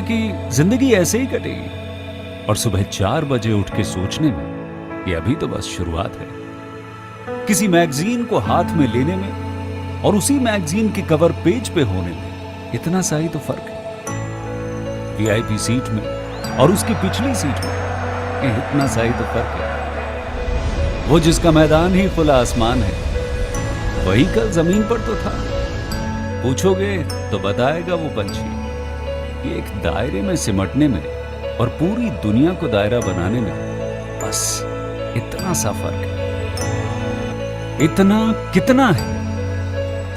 कि जिंदगी ऐसे ही कटेगी और सुबह 4 बजे उठ के सोचने में ये अभी तो बस शुरुआत है। किसी मैगजीन को हाथ में लेने में और उसी मैगजीन के कवर पेज पे होने में इतना सा ही तो फर्क है। वीआईपी सीट में और उसकी पिछली सीट में इतना सा ही तो फर्क है। वो जिसका मैदान ही खुला आसमान है वही कल जमीन पर तो था। पूछोगे तो बताएगा वो पंछी कि एक दायरे में सिमटने में और पूरी दुनिया को दायरा बनाने में बस इतना सा फर्क है। इतना कितना है?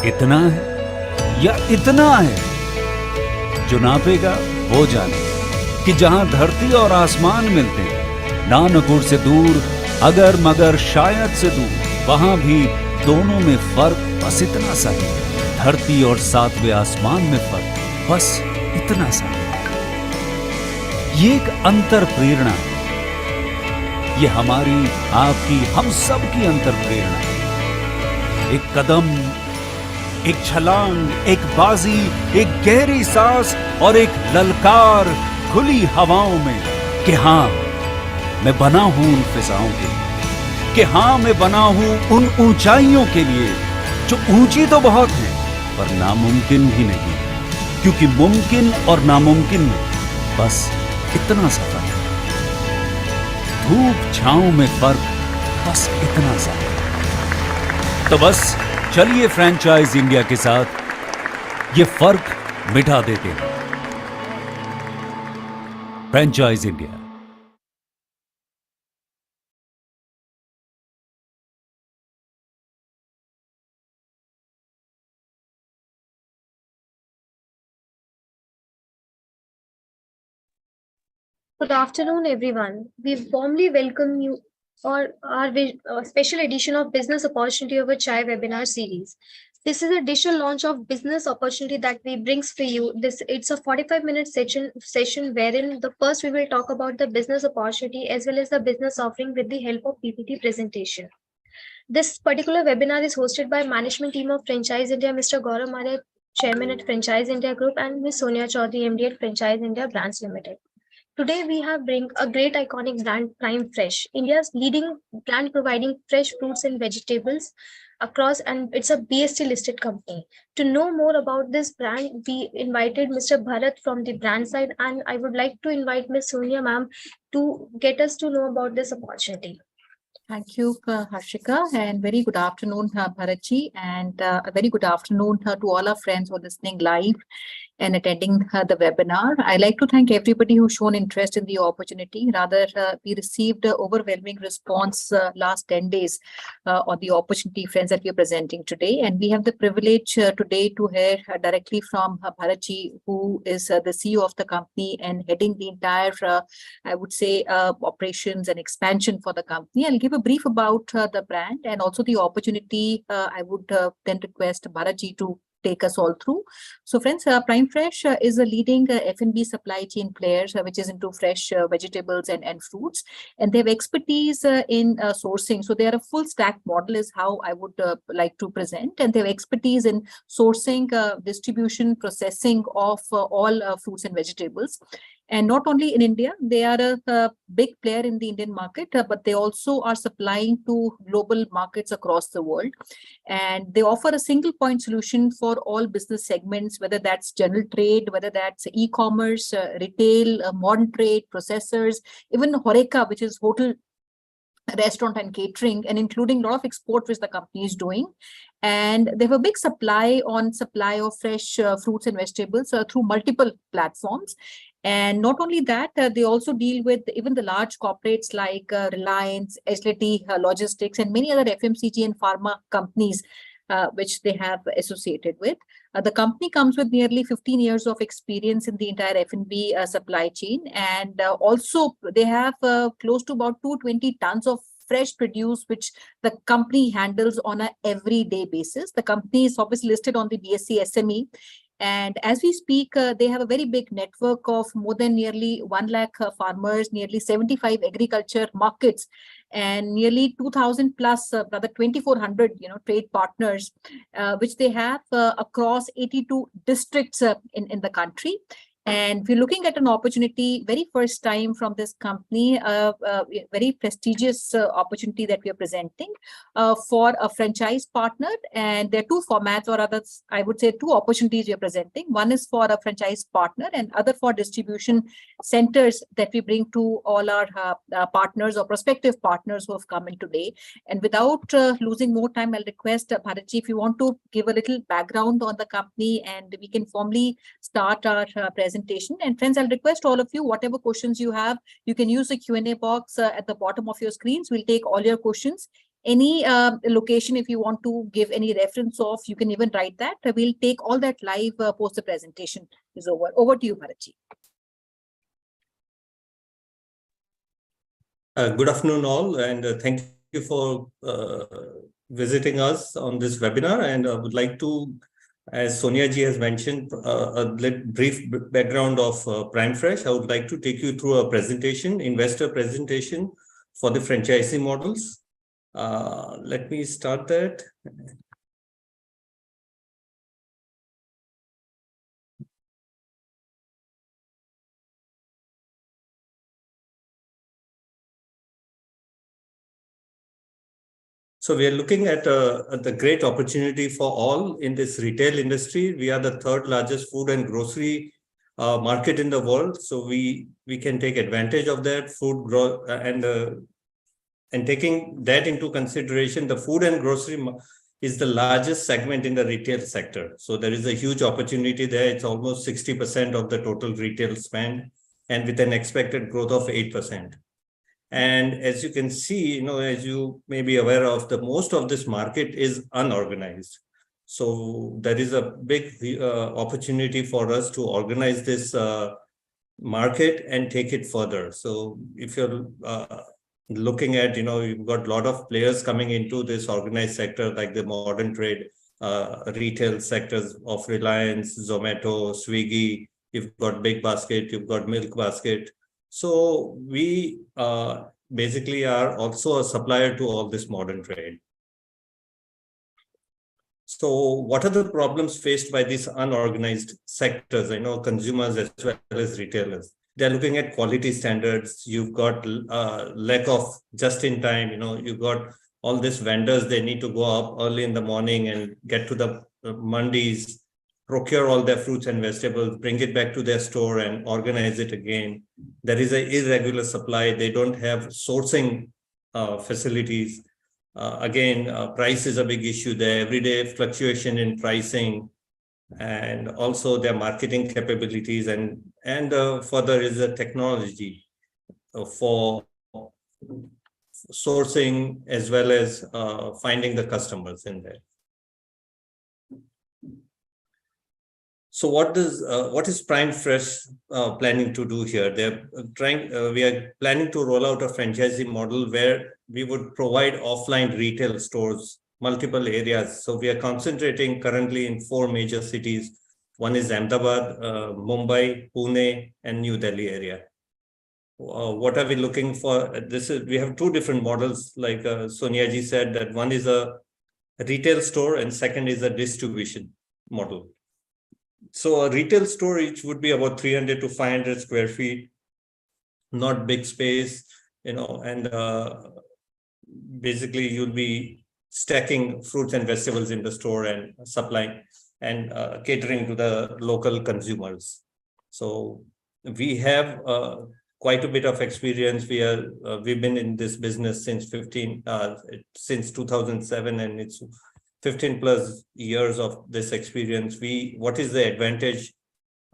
इतना है या इतना है? जो नापेगा वो जाने कि जहां धरती और आसमान मिलते हैं, नानकुर से दूर, अगर मगर शायद से दूर, वहां भी दोनों में फर्क बस इतना सा है। धरती और सातवें आसमान में फर्क बस इतना सा। ये एक अंतर प्रेरणा है। ये हमारी, आपकी, हम सब की अंतर प्रेरणा है। एक कदम, एक छलांग, एक बाजी, एक गहरी सांस और एक ललकार खुली हवाओं में कि हाँ मैं बना हूं उन फिजाओं के लिए, कि हाँ मैं बना हूं उन ऊंचाइयों के लिए जो ऊंची तो बहुत है पर नामुमकिन भी नहीं, क्योंकि मुमकिन और नामुमकिन में बस इतना सा फर्क है। धूप छांव में फर्क बस इतना सा। तो बस चलिए फ्रेंचाइज इंडिया के साथ ये फर्क मिटा देते हैं। Franchise India. Good afternoon, everyone. We warmly welcome you for our special edition of Business Opportunity Over Chai webinar series. This is a digital launch of business opportunity that we brings to you. It's a 45-minute session wherein the first we will talk about the business opportunity as well as the business offering with the help of PPT presentation. This particular webinar is hosted by management team of Franchise India, Mr. Gaurav Maria, Chairman at Franchise India Group, and Ms. Sonia Chaudhary, MD at Franchise India Brands Limited. Today we have bring a great iconic brand, Prime Fresh, India's leading brand providing fresh fruits and vegetables across, and it's a BST listed company. To know more about this brand, we invited Mr. Bharat from the brand side, and I would like to invite Ms. Sonia ma'am to get us to know about this opportunity. Thank you, HoReCA, and very good afternoon, Bharatji, and a very good afternoon to all our friends who are listening live and attending the webinar. I'd like to thank everybody who's shown interest in the opportunity. Rather, we received an overwhelming response last 10 days on the opportunity, friends, that we are presenting today. And we have the privilege today to hear directly from Bharatji, who is the CEO of the company and heading the entire, I would say, operations and expansion for the company. I'll give a brief about the brand and also the opportunity. I would then request Bharatji to take us all through. So friends, Prime Fresh is a leading F&B supply chain player, which is into fresh vegetables and fruits, and they have expertise in sourcing. So they are a full stack model is how I would like to present, and they have expertise in sourcing, distribution, processing of all fruits and vegetables. And not only in India, they are a big player in the Indian market, but they also are supplying to global markets across the world. And they offer a single point solution for all business segments, whether that's general trade, whether that's e-commerce, retail, modern trade, processors, even HoReCA, which is hotel, restaurant and catering, and including a lot of export which the company is doing. And they have a big supply of fresh fruits and vegetables through multiple platforms. And not only that, they also deal with even the large corporates like Reliance, HLT Logistics, and many other FMCG and pharma companies which they have associated with. The company comes with nearly 15 years of experience in the entire F&B supply chain. And also they have close to about 220 tons of fresh produce, which the company handles on an everyday basis. The company is obviously listed on the BSE SME. And as we speak, they have a very big network of more than nearly 1 lakh farmers, nearly 75 agriculture markets, and nearly 2,000 plus, rather 2,400, trade partners, which they have across 82 districts in the country. And we're looking at an opportunity very first time from this company, a very prestigious opportunity that we are presenting for a franchise partner. And there are two formats, or others, I would say two opportunities we are presenting. One is for a franchise partner and other for distribution centers that we bring to all our partners or prospective partners who have come in today. And without losing more time, I'll request Bharatji, if you want to give a little background on the company, and we can formally start our presentation. And friends, I'll request all of you, whatever questions you have, you can use the Q&A box at the bottom of your screens. We'll take all your questions. Any location, if you want to give any reference of, you can even write that. We'll take all that live post the presentation is over. Over to you, Bharatji. Good afternoon all, and thank you for visiting us on this webinar. And I would like to, as Sonia ji has mentioned, a brief background of PrimeFresh. I would like to take you through a presentation, investor presentation for the franchising models. Let me start that. So we are looking at the great opportunity for all in this retail industry. We are the third largest food and grocery market in the world. So we can take advantage of that food growth and taking that into consideration, the food and grocery is the largest segment in the retail sector. So there is a huge opportunity there. It's almost 60% of the total retail spend, and with an expected growth of 8%. And as you can see, as you may be aware of, the most of this market is unorganized. So there is a big opportunity for us to organize this market and take it further. So if you're looking at, you've got a lot of players coming into this organized sector, like the modern trade, retail sectors of Reliance, Zomato, Swiggy. You've got Big Basket, you've got Milk Basket. So we basically are also a supplier to all this modern trade. So what are the problems faced by these unorganized sectors? I know consumers as well as retailers. They're looking at quality standards. You've got lack of just-in-time. You've got all these vendors. They need to go up early in the morning and get to the mandis, procure all their fruits and vegetables, bring it back to their store and organize it again. There is an irregular supply. They don't have sourcing facilities. Price is a big issue there. Everyday fluctuation in pricing, and also their marketing capabilities, and further is the technology for sourcing as well as finding the customers in there. So what is PrimeFresh planning to do here? We are planning to roll out a franchising model where we would provide offline retail stores, multiple areas. So we are concentrating currently in 4 major cities. One is Ahmedabad, Mumbai, Pune, and New Delhi area. What are we looking for? We have 2 different models, like Sonia ji said, that one is a retail store and second is a distribution model. So a retail store, each would be about 300 to 500 square feet, not big space, and basically you'll be stacking fruits and vegetables in the store and supplying and catering to the local consumers. So we have quite a bit of experience. We've been in this business since 2007, and it's 15 plus years of this experience. What is the advantage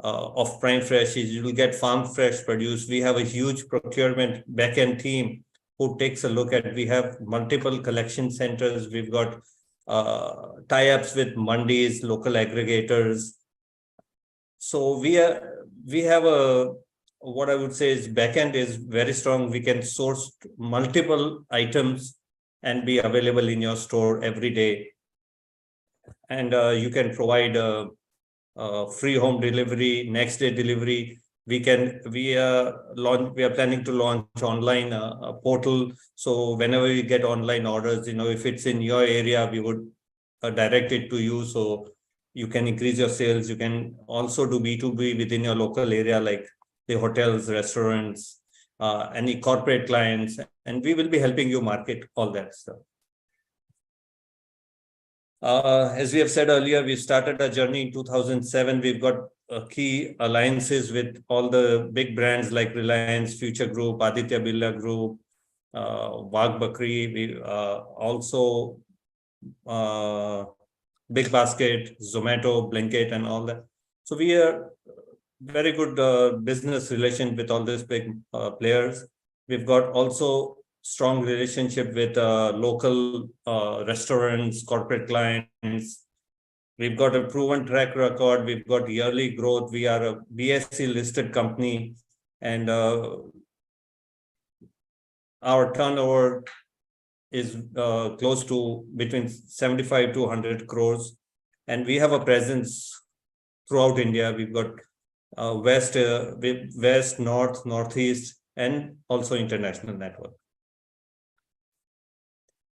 of PrimeFresh is you'll get farm fresh produce. We have a huge procurement backend team who takes a look at. We have multiple collection centers. We've got tie-ups with mandis, local aggregators. So we have what I would say is backend is very strong. We can source multiple items and be available in your store every day. And you can provide free home delivery, next day delivery. We are planning to launch online a portal. So whenever we get online orders, if it's in your area, we would direct it to you. So you can increase your sales. You can also do B2B within your local area, like the hotels, restaurants, any corporate clients, and we will be helping you market all that stuff. As we have said earlier, we started our journey in 2007. We've got key alliances with all the big brands like Reliance, Future Group, Aditya Birla Group, Wagh Bakri. We also Big Basket, Zomato, Blinkit, and all that. So we are very good business relation with all these big players. We've got also strong relationship with local restaurants, corporate clients. We've got a proven track record. We've got yearly growth. We are a BSE listed company, and our turnover is close to between 75 to 100 crores. And we have a presence throughout India. We've got West, North, Northeast, and also international network.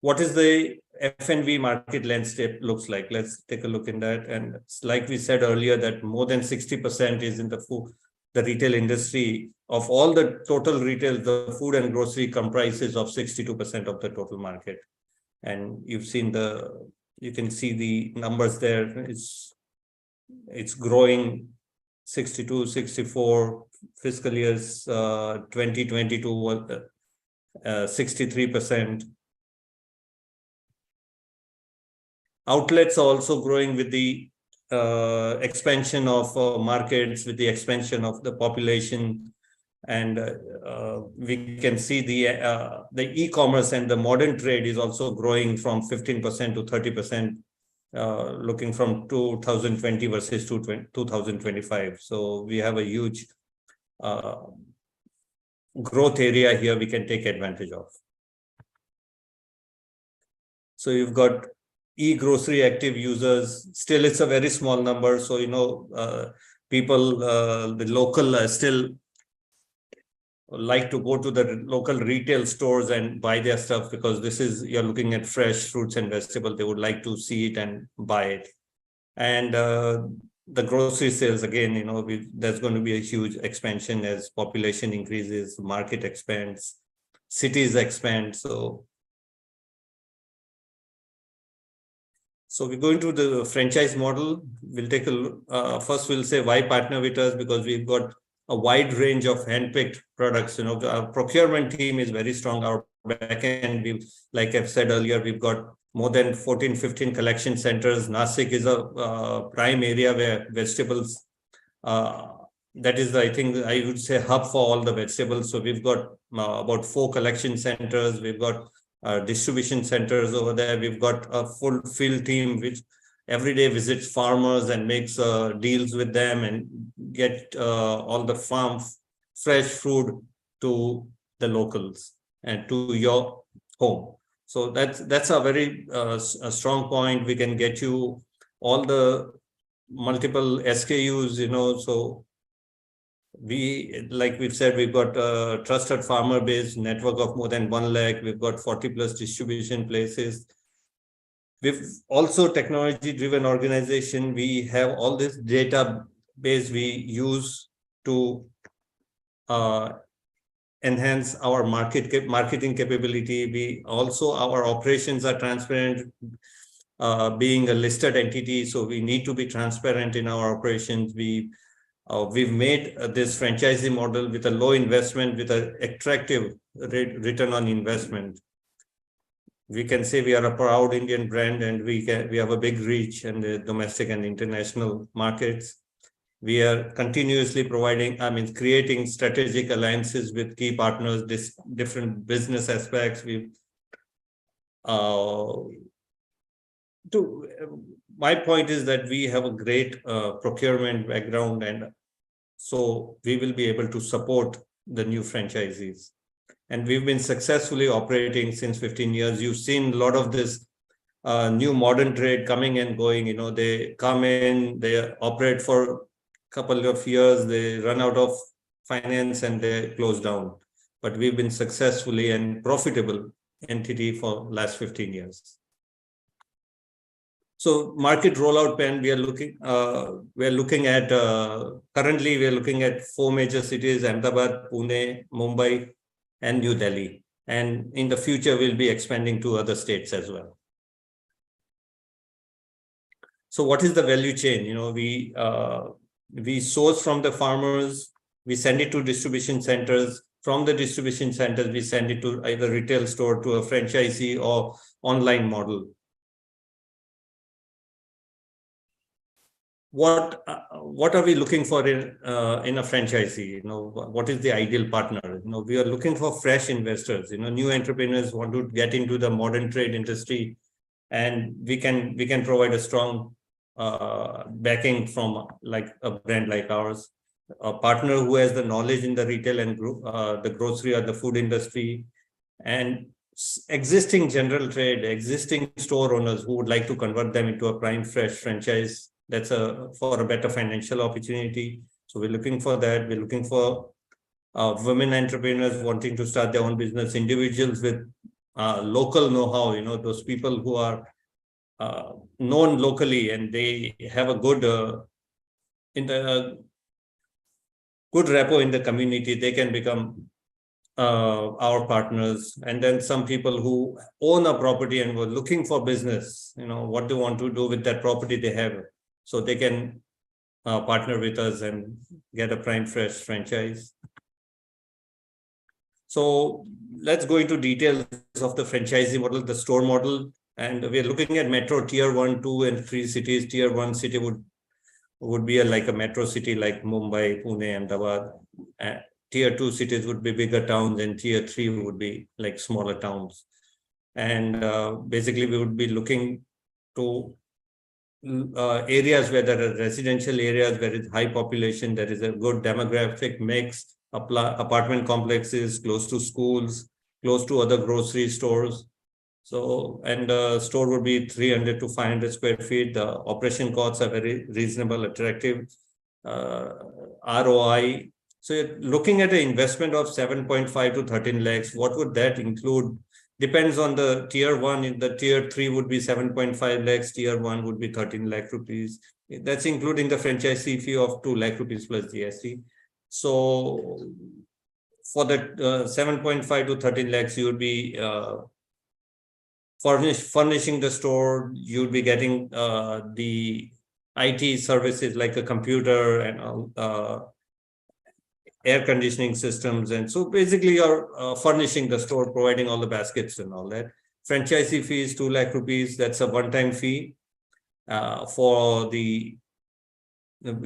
What is the F&B market landscape looks like? Let's take a look in that. And like we said earlier, that more than 60% is in the retail industry. Of all the total retail, the food and grocery comprises of 62% of the total market. And you can see the numbers there. It's growing 62, 64, fiscal years 2022, 63%. Outlets are also growing with the expansion of markets, with the expansion of the population. And we can see the e-commerce and the modern trade is also growing from 15% to 30%, looking from 2020 versus 2025. So we have a huge growth area here we can take advantage of. So you've got e-grocery active users. Still, it's a very small number. So, people, the local still like to go to the local retail stores and buy their stuff, because you're looking at fresh fruits and vegetables. They would like to see it and buy it. And the grocery sales, again, there's going to be a huge expansion as population increases, market expands, cities expand. So we're going to the franchise model. We'll take a look. First, we'll say why partner with us, because we've got a wide range of handpicked products. Our procurement team is very strong. Our backend, like I've said earlier, we've got more than 14, 15 collection centers. Nasik is a prime area where vegetables, that is, I think, I would say hub for all the vegetables. So we've got about 4 collection centers. We've got distribution centers over there. We've got a full field team which every day visits farmers and makes deals with them and get all the farm fresh food to the locals and to your home. So that's a very a strong point. We can get you all the multiple SKUs, so like we've said, we've got a trusted farmer base network of more than 1 lakh. We've got 40 plus distribution places. We've also technology-driven organization. We have all this database we use to enhance our marketing capability. Our operations are transparent, being a listed entity. So we need to be transparent in our operations. We've made this franchising model with a low investment, with an attractive return on investment. We can say we are a proud Indian brand, and we have a big reach in the domestic and international markets. We are continuously creating strategic alliances with key partners, different business aspects. My point is that we have a great procurement background, and so we will be able to support the new franchisees. And we've been successfully operating since 15 years. You've seen a lot of this new modern trade coming and going. They come in, they operate for a couple of years, they run out of finance and they close down. But we've been successfully and profitable entity for last 15 years. So market rollout plan, we are looking at currently we are looking at 4 major cities: Ahmedabad, Pune, Mumbai, and New Delhi. And in the future, we'll be expanding to other states as well. So what is the value chain? We source from the farmers, we send it to distribution centers. From the distribution centers, we send it to either retail store, to a franchisee, or online model. What are we looking for in a franchisee? What is the ideal partner? We are looking for fresh investors. New entrepreneurs want to get into the modern trade industry, and we can provide a strong backing from like a brand like ours. A partner who has the knowledge in the retail and the grocery or the food industry, and existing general trade, existing store owners who would like to convert them into a prime fresh franchise. That's for a better financial opportunity. So we're looking for that. We're looking for women entrepreneurs wanting to start their own business, individuals with local know-how, those people who are known locally and they have a good good rapport in the community. They can become our partners. And then some people who own a property and were looking for business, what they want to do with that property they have. So they can partner with us and get a prime fresh franchise. So let's go into details of the franchisee model, the store model. And we're looking at metro tier 1, 2, and 3 cities. Tier 1 city would be like a metro city like Mumbai, Pune, Ahmedabad. Tier 2 cities would be bigger towns, and tier 3 would be like smaller towns. And basically, we would be looking to areas where there are residential areas, where is high population, there is a good demographic mix, apartment complexes, close to schools, close to other grocery stores. So, and the store would be 300 to 500 square feet. The operation costs are very reasonable, attractive, ROI. So you're looking at an investment of 7.5 to 13 lakhs. What would that include? Depends on the tier 1. In the tier 3 would be 7.5 lakhs. Tier 1 would be 13 lakh rupees. That's including the franchisee fee of 2 lakh rupees plus GST. So for that 7.5 to 13 lakhs, you would be furnishing the store. You'd be getting the IT services like a computer and air conditioning systems. And so basically you're furnishing the store, providing all the baskets and all that. Franchisee fee is 2 lakh rupees. That's a one-time fee. We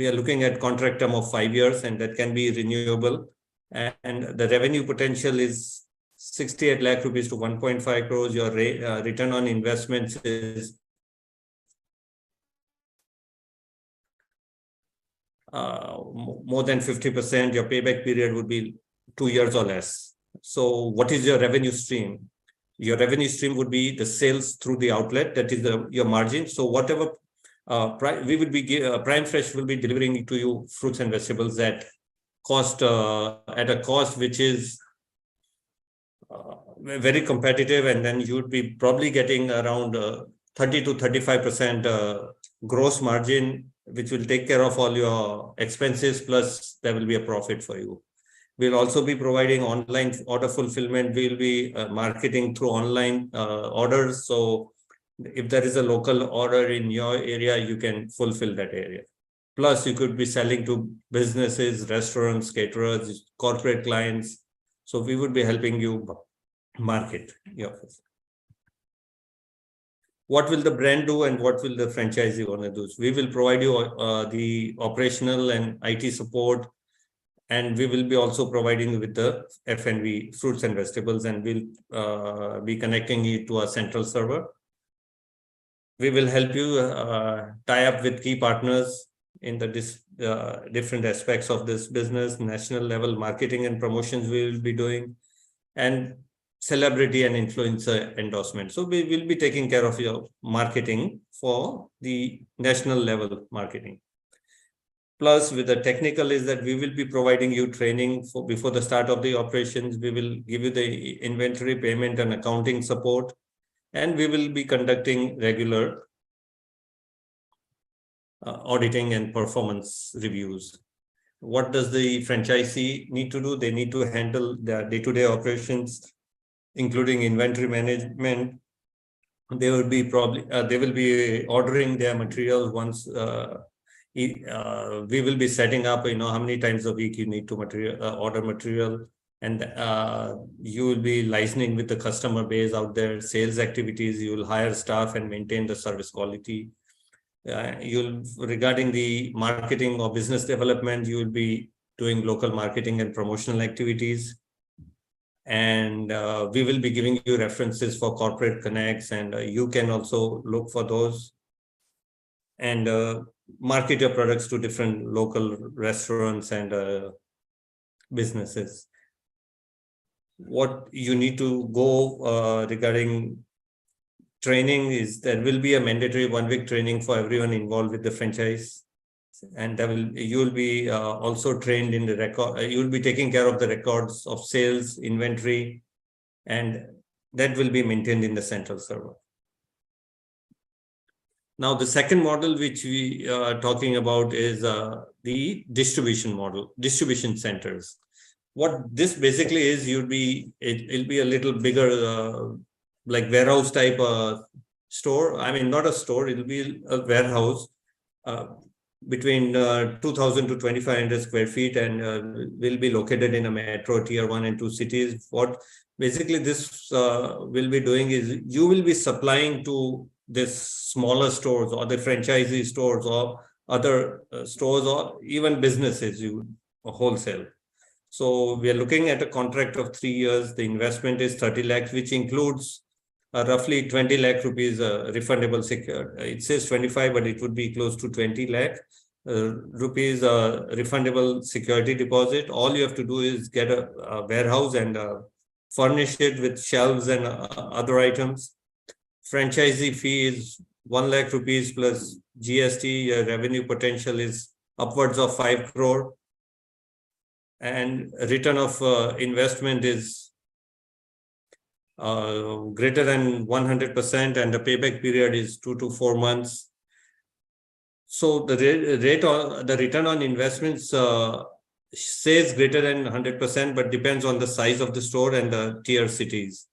are looking at contract term of 5 years, and that can be renewable. And the revenue potential is 68 lakh rupees to 1.5 crores. Your return on investments is more than 50%. Your payback period would be 2 years or less. So what is your revenue stream? Your revenue stream would be the sales through the outlet. That is your margin. So whatever we would be Prime Fresh will be delivering to you fruits and vegetables at a cost which is very competitive, and then you would be probably getting around 30 to 35% gross margin, which will take care of all your expenses, plus there will be a profit for you. We'll also be providing online order fulfillment. We'll be marketing through online orders. So if there is a local order in your area, you can fulfill that area. Plus, you could be selling to businesses, restaurants, caterers, corporate clients. So we would be helping you market your business. What will the brand do and what will the franchisee want to do? We will provide you the operational and IT support, and we will be also providing with the F&B, fruits and vegetables, and we'll be connecting it to a central server. We will help you tie up with key partners in the different aspects of this business. National level marketing and promotions we will be doing, and celebrity and influencer endorsement. So we will be taking care of your marketing for the national level marketing. Plus, with the technical is that we will be providing you training before the start of the operations. We will give you the inventory payment and accounting support, and we will be conducting regular auditing and performance reviews. What does the franchisee need to do? They need to handle their day-to-day operations, including inventory management. They will be ordering their materials once. We will be setting up, how many times a week you need to order material, and you will be licensing with the customer base out there, sales activities. You will hire staff and maintain the service quality. Regarding the marketing or business development, you will be doing local marketing and promotional activities. And we will be giving you references for corporate connects, and you can also look for those and market your products to different local restaurants and businesses. What you need to go regarding training is there will be a mandatory 1-week training for everyone involved with the franchise. And you will be also trained in the record. You will be taking care of the records of sales, inventory, and that will be maintained in the central server. Now, the second model which we are talking about is the distribution model, distribution centers. What this basically is, it'll be a little bigger, like warehouse type store. I mean, not a store, it'll be a warehouse. Between 2,000 to 2,500 square feet, and will be located in a metro tier 1 and 2 cities. What basically this will be doing is you will be supplying to this smaller stores or the franchisee stores or other stores or even businesses, wholesale. So we are looking at a contract of 3 years. The investment is 30 lakhs, which includes roughly 20 lakh rupees refundable secured. It says 25, but it would be close to 20 lakh rupees refundable security deposit. All you have to do is get a warehouse and furnish it with shelves and other items. Franchisee fee is 1 lakh rupees plus GST. Your revenue potential is upwards of 5 crore. And return of investment is greater than 100%, and the payback period is 2 to 4 months. So the return on investments says greater than 100%, but depends on the size of the store and the tier cities.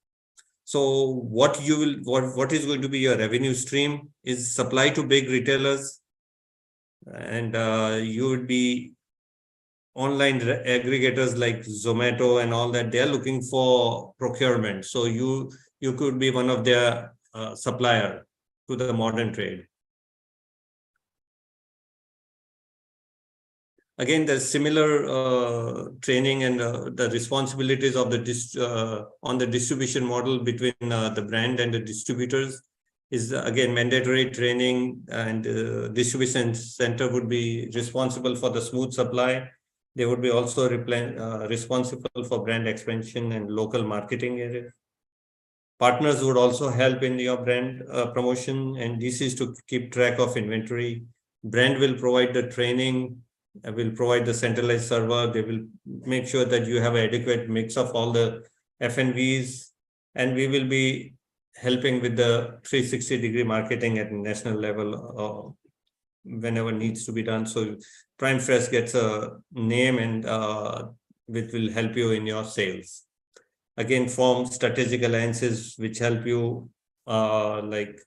So what is going to be your revenue stream is supply to big retailers, and you would be online aggregators like Zomato and all that. They're looking for procurement. So you could be one of their supplier to the modern trade. Again, there's similar training and the responsibilities of on the distribution model between the brand and the distributors is again mandatory training, and distribution center would be responsible for the smooth supply. They would be also responsible for brand expansion and local marketing area. Partners would also help in your brand promotion, and this is to keep track of inventory. Brand will provide the training, will provide the centralized server. They will make sure that you have an adequate mix of all the F&Vs, and we will be helping with the 360-degree marketing at national level whenever needs to be done. So Prime Fresh gets a name, and which will help you in your sales. Again, form strategic alliances which help you, like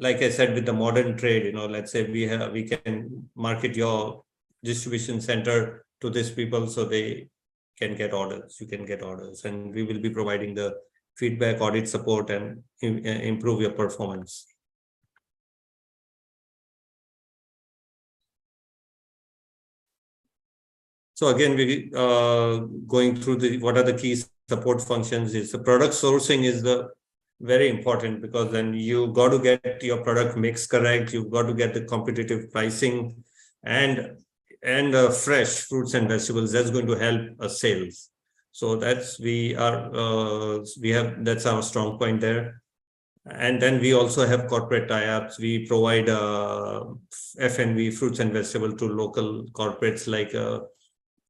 I said, with the modern trade. Let's say we can market your distribution center to these people so they can get orders. You can get orders, and we will be providing the feedback, audit support, and improve your performance. So again, we going through what are the key support functions. Is the product sourcing is very important, because then you got to get your product mix correct. You've got to get the competitive pricing and fresh fruits and vegetables. That's going to help sales. So that's that's our strong point there. And then we also have corporate tie-ups. We provide F&V, fruits and vegetables, to local corporates like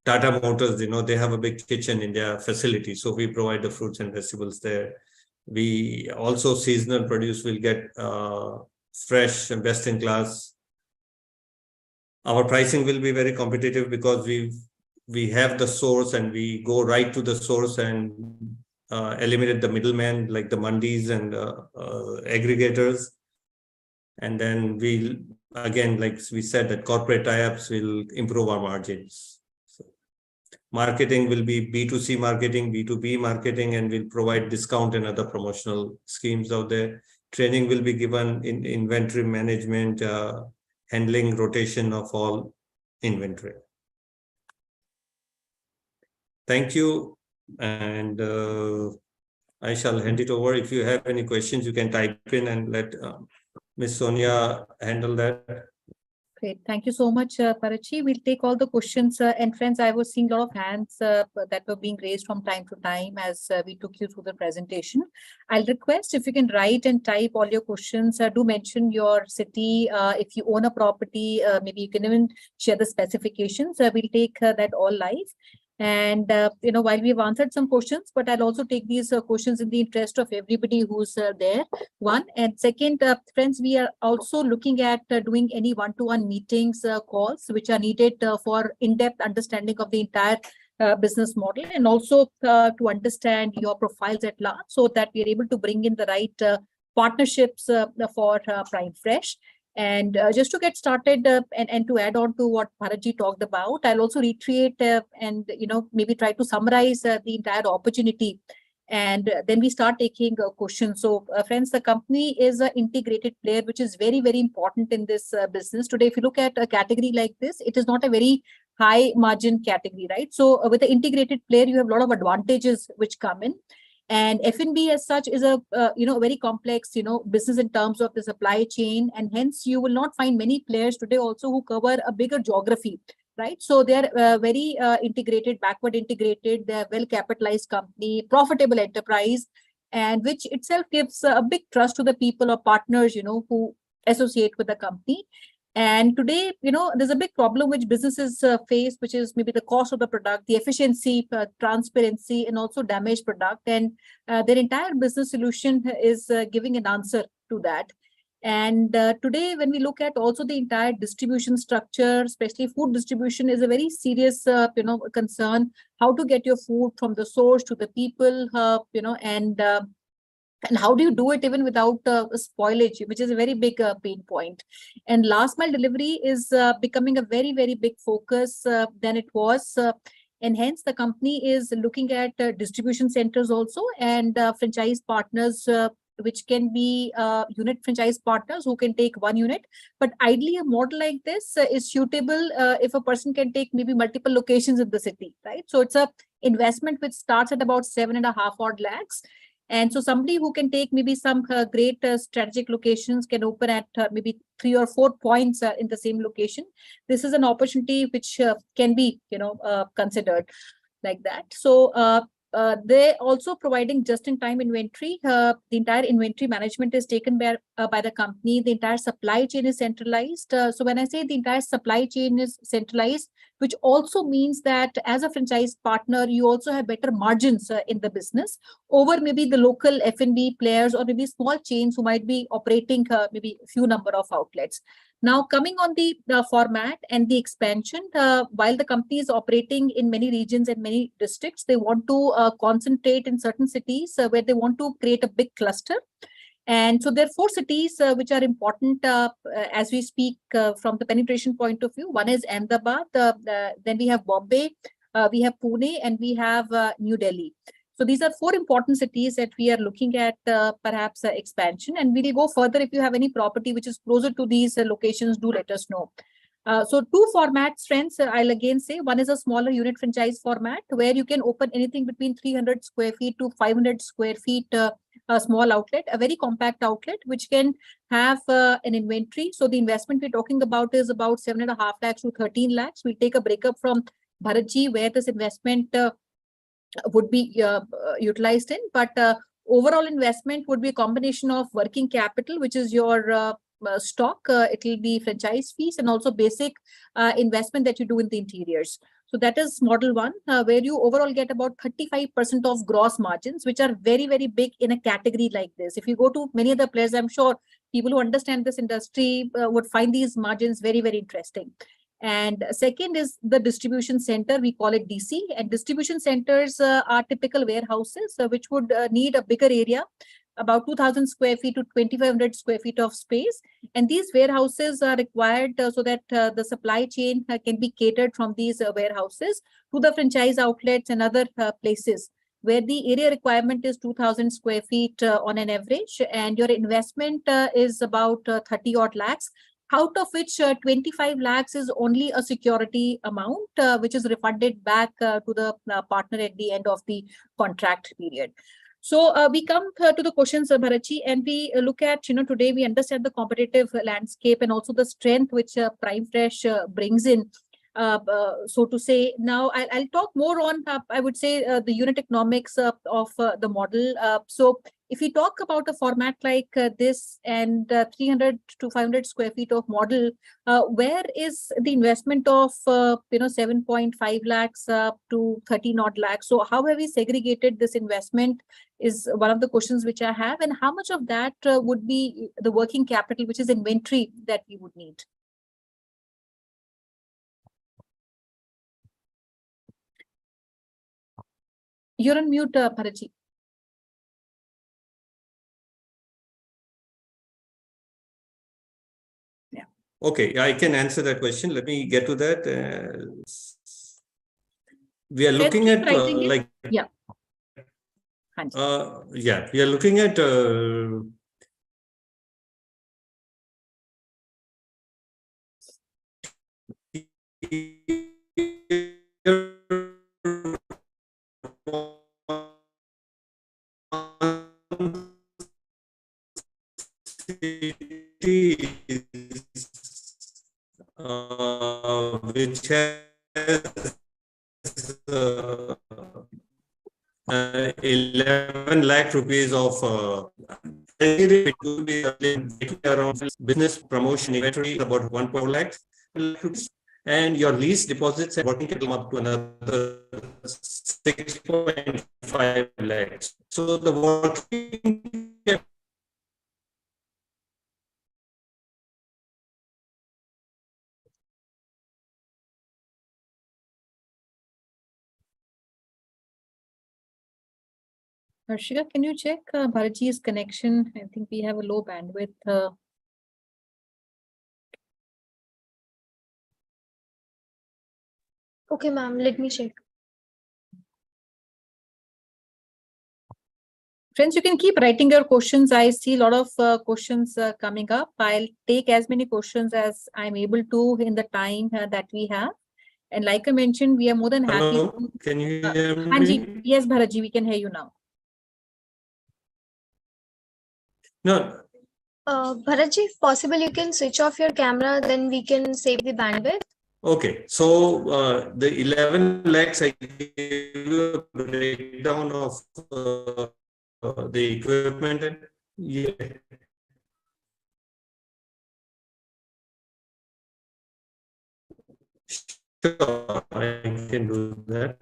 Tata Motors. They have a big kitchen in their facility, so we provide the fruits and vegetables there. We also seasonal produce will get fresh and best in class. Our pricing will be very competitive because we have the source and we go right to the source and eliminate the middleman like the mandis and aggregators. And then we'll, again, like we said, that corporate tie-ups will improve our margins. So marketing will be B2C marketing, B2B marketing, and we'll provide discount and other promotional schemes out there. Training will be given in inventory management, handling rotation of all inventory. Thank you. And I shall hand it over. If you have any questions, you can type in and let Ms. Sonia handle that. Great. Thank you so much, Parachi. We'll take all the questions. And friends, I was seeing a lot of hands that were being raised from time to time as we took you through the presentation. I'll request if you can write and type all your questions. Do mention your city. If you own a property, maybe you can even share the specifications. We'll take that all live. And, while we've answered some questions, but I'll also take these questions in the interest of everybody who's there. One. And second, friends, we are also looking at doing any one-to-one meetings, calls, which are needed for in-depth understanding of the entire business model, and also to understand your profiles at large so that we are able to bring in the right partnerships for Prime Fresh. And just to get started and to add on to what Bharatji talked about, I'll also reiterate and maybe try to summarize the entire opportunity, and then we start taking questions. So friends, the company is an integrated player, which is very, very important in this business. Today, if you look at a category like this, it is not a very high margin category, right? So with the integrated player, you have a lot of advantages which come in. And F&B as such is a very complex business in terms of the supply chain, and hence you will not find many players today also who cover a bigger geography, right? So they're very integrated, backward integrated. They're well capitalized company, profitable enterprise, and which itself gives a big trust to the people or partners who associate with the company. And today, there's a big problem which businesses face, which is maybe the cost of the product, the efficiency, transparency, and also damaged product. And their entire business solution is giving an answer to that. And today, when we look at also the entire distribution structure, especially food distribution, is a very serious, concern. How to get your food from the source to the people, and how do you do it even without spoilage, which is a very big pain point. And last mile delivery is becoming a very, very big focus than it was. And hence the company is looking at distribution centers also, and franchise partners, which can be unit franchise partners who can take one unit. But ideally, a model like this is suitable if a person can take maybe multiple locations in the city, right? So it's a investment which starts at about 7.5 odd lakhs. And so somebody who can take maybe some great strategic locations can open at maybe 3 or 4 points in the same location. This is an opportunity which can be, considered like that. So they're also providing just-in-time inventory. The entire inventory management is taken by the company. The entire supply chain is centralized. So when I say the entire supply chain is centralized, which also means that as a franchise partner, you also have better margins in the business over maybe the local F&B players or maybe small chains who might be operating maybe a few number of outlets. Now, coming on the format and the expansion, while the company is operating in many regions and many districts, they want to concentrate in certain cities where they want to create a big cluster. And so there are 4 cities which are important as we speak from the penetration point of view. One is Ahmedabad, then we have Bombay, we have Pune, and we have New Delhi. So these are 4 important cities that we are looking at perhaps expansion, and we will go further. If you have any property which is closer to these locations, do let us know. So 2 formats, friends, I'll again say. One is a smaller unit franchise format where you can open anything between 300 square feet to 500 square feet, a small outlet, a very compact outlet, which can have an inventory. So the investment we're talking about is about 7.5 lakhs to 13 lakhs. We'll take a breakup from Bharatji where this investment would be utilized in, but overall investment would be a combination of working capital, which is your stock, it will be franchise fees, and also basic investment that you do in the interiors. So that is model 1, where you overall get about 35% of gross margins, which are very, very big in a category like this. If you go to many other players, I'm sure people who understand this industry would find these margins very, very interesting. And second is the distribution center, we call it DC. And distribution centers are typical warehouses which would need a bigger area, about 2,000 square feet to 2,500 square feet of space. And these warehouses are required so that the supply chain can be catered from these warehouses to the franchise outlets and other places, where the area requirement is 2,000 square feet on an average, and your investment is about 30 odd lakhs, out of which 25 lakhs is only a security amount, which is refunded back to the partner at the end of the contract period. So we come to the questions, Bharatji, and we look at, today we understand the competitive landscape and also the strength which Prime Fresh brings in. So to say, now I'll talk more on, I would say, the unit economics of the model. So if we talk about a format like this and 300 to 500 square feet of model, where is the investment of 7.5 lakhs to 13 odd lakhs? So how have we segregated this investment is one of the questions which I have, and how much of that would be the working capital, which is inventory that we would need? You're on mute, Bharatji. Yeah. Okay, I can answer that question. Let me get to that. We are looking at like yeah. Yeah, we are looking at which has 11 lakh rupees of it will be around business promotion inventory about 1.4 lakhs, and your lease deposits and working capital up to another 6.5 lakhs. So the working capital Harshika, can you check Bharatji's connection? I think we have a low bandwidth. Okay, ma'am, let me check. Friends, you can keep writing your questions. I see a lot of questions coming up. I'll take as many questions as I'm able to in the time that we have. And like I mentioned, we are more than happy. Hello, can you hear me? Hanji, yes, Bharatji, we can hear you now. No. Bharatji, if possible, you can switch off your camera, then we can save the bandwidth. Okay, so the 11 lakhs, I gave you a breakdown of the equipment. And yeah. Sure, I can do that.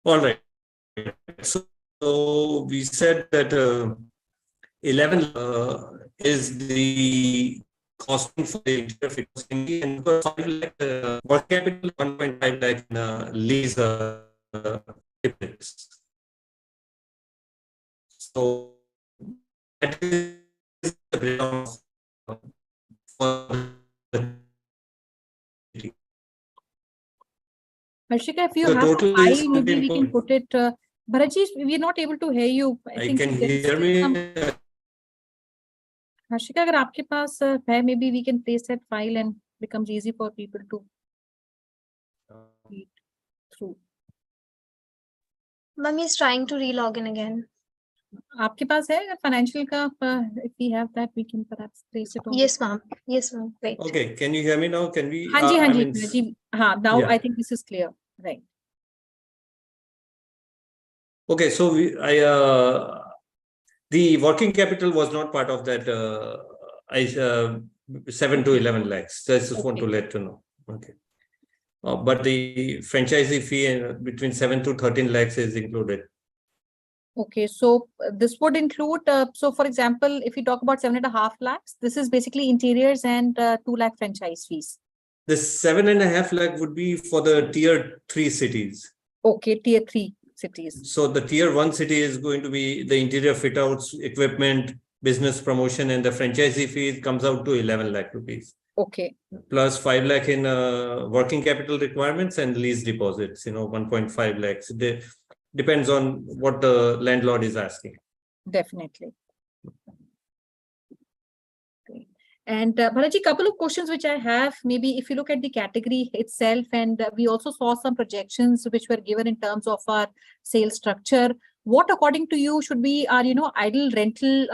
All right. So we said that 11 is the costing for the interface, and 5 lakh working capital, 1.5 lakh lease equipments. So that is the breakdown for the Harshika, if you the have total a file, is maybe we can put it. Bharatji, we are not able to hear you. I can hear me. Harshika, अगर आपके पास है, maybe we can place that file and becomes easy for people to read through. Ma'am is trying to relog in again. आपके पास है financial का? If we have that, we can perhaps place it on. Yes, ma'am. Yes, ma'am. Wait. Okay, can you hear me now? Can we? Hanji. Now yeah. I think this is clear, right? Okay, so the working capital was not part of that 7 to 11 lakhs. So I just want to let you know. Okay. But the franchisee fee between 7 to 13 lakhs is included. Okay, so this would include, so for example, if you talk about 7.5 lakhs, this is basically interiors and 2 lakh franchise fees. The 7.5 lakh would be for the tier 3 cities. Okay, tier 3 cities. So the tier 1 city is going to be the interior fit outs, equipment, business promotion, and the franchisee fee comes out to 11 lakh rupees. Okay. Plus 5 lakh in working capital requirements and lease deposits, 1.5 lakhs. Depends on what the landlord is asking. Definitely. Okay. And Balaji, couple of questions which I have, maybe if you look at the category itself, and we also saw some projections which were given in terms of our sales structure. What, according to you, should be our, ideal rental,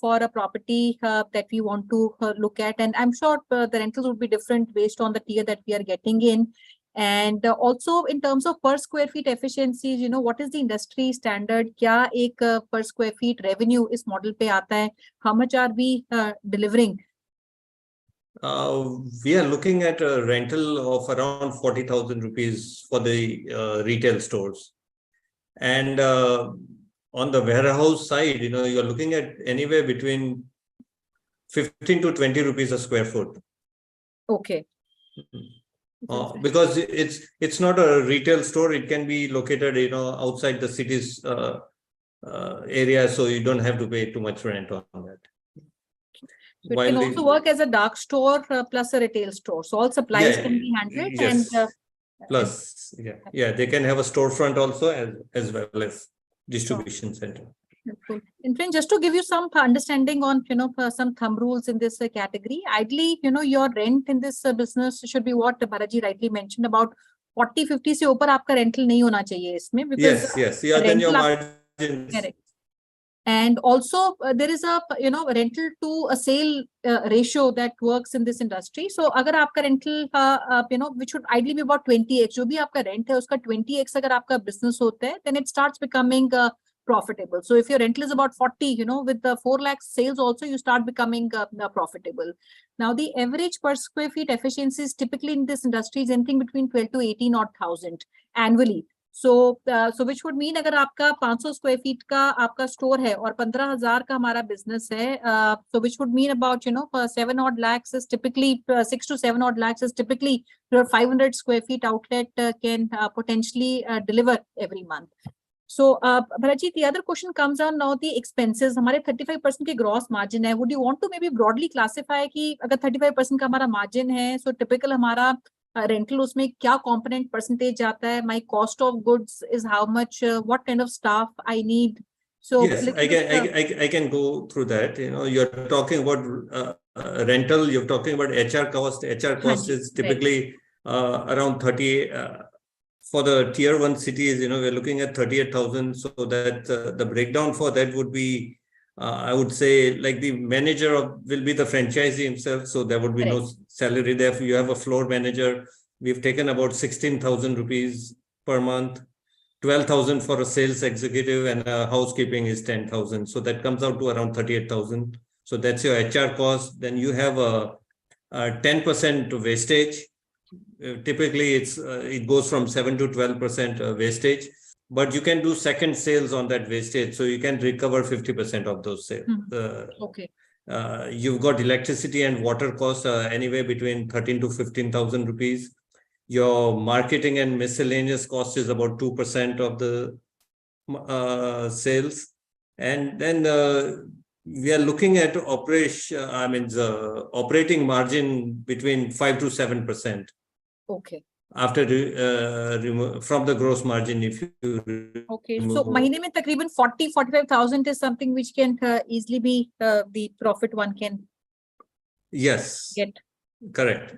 for a property that we want to look at? And I'm sure the rentals would be different based on the tier that we are getting in. And also in terms of per square feet efficiencies, what is the industry standard? Kya ek per square feet revenue is model pe aata hai? How much are we delivering? We are looking at a rental of around 40,000 rupees for the retail stores. And on the warehouse side, you're looking at anywhere between 15 to 20 rupees a square foot. Okay. Because it's not a retail store, it can be located, outside the city's area, so you don't have to pay too much rent on that. So it can also work as a dark store plus a retail store. So all supplies can be handled. Yes. And plus, they can have a storefront also as well as distribution center. Cool. And friend, just to give you some understanding on, some thumb rules in this category, ideally, your rent in this business should be what Balaji rightly mentioned, about 40-50 se upar aapka rental nahi hona chahiye isme, because yes. Yeah, then your margins. Correct. And also there is a, rental to a sale ratio that works in this industry. So agar aapka rental, which should ideally be about 20x, jo bhi aapka rent hai, uska 20x agar aapka business hota hai, then it starts becoming profitable. So if your rental is about 40, with the 4 lakh sales also, you start becoming profitable. Now, the average per square feet efficiencies typically in this industry is anything between 12 to 18 odd thousand annually. So which would mean agar aapka 500 square feet ka aapka store hai aur 15,000 ka hamara business hai, so which would mean about, 7 odd lakhs is typically 6 to 7 odd lakhs is typically your 500 square feet outlet can potentially deliver every month. So, Balaji, the other question comes on now, the expenses. हमारे 35% के gross margin है. Would you want to maybe broadly classify कि अगर 35% का हमारा margin है, so typical हमारा rental उसमें क्या component percentage जाता है? My cost of goods is how much? What kind of staff I need? So yes, I can go through that. You're talking about rental. You're talking about HR cost. HR cost is typically around 30. For the tier 1 cities, we're looking at 38,000. So that the breakdown for that would be, I would say, like the manager will be the franchisee himself. So there would be no salary there. If you have a floor manager, we've taken about 16,000 rupees per month, 12,000 for a sales executive, and housekeeping is 10,000. So that comes out to around 38,000. So that's your HR cost. Then you have a 10% wastage. Typically, it goes from 7 to 12% wastage, but you can do second sales on that wastage, so you can recover 50% of those sales. Okay. You've got electricity and water costs anywhere between 13 to 15,000 rupees. Your marketing and miscellaneous cost is about 2% of the sales, and then we are looking at the operating margin between 5 to 7%. Okay. After from the gross margin, if you so महीने में तकरीबन 40-45,000 is something which can easily be the profit one can get. Correct.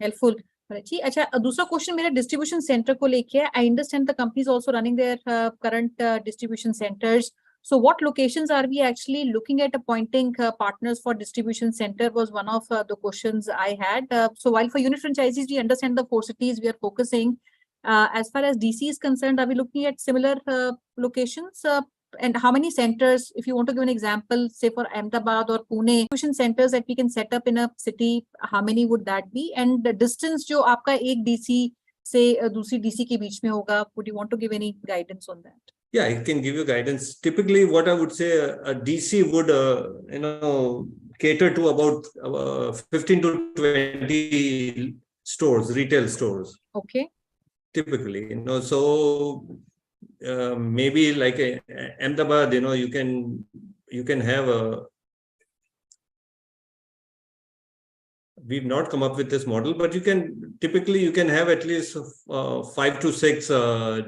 Helpful. अच्छा, दूसरा question मेरा distribution centre को लेके है. I understand the company is also running their current distribution centers. So what locations are we actually looking at appointing partners for distribution center was one of the questions I had. So while for unit franchisees, we understand the 4 cities we are focusing. As far as DC is concerned, are we looking at similar locations? And how many centers, if you want to give an example, say for Ahmedabad or Pune, distribution centers that we can set up in a city, how many would that be? And the distance जो आपका एक DC से दूसरी DC के बीच में होगा, would you want to give any guidance on that? Yeah, it can give you guidance. Typically, what I would say, a DC would, cater to about 15 to 20 stores, retail stores. Okay. Typically, so maybe like Ahmedabad, you can have a. We've not come up with this model, but you can have at least 5 to 6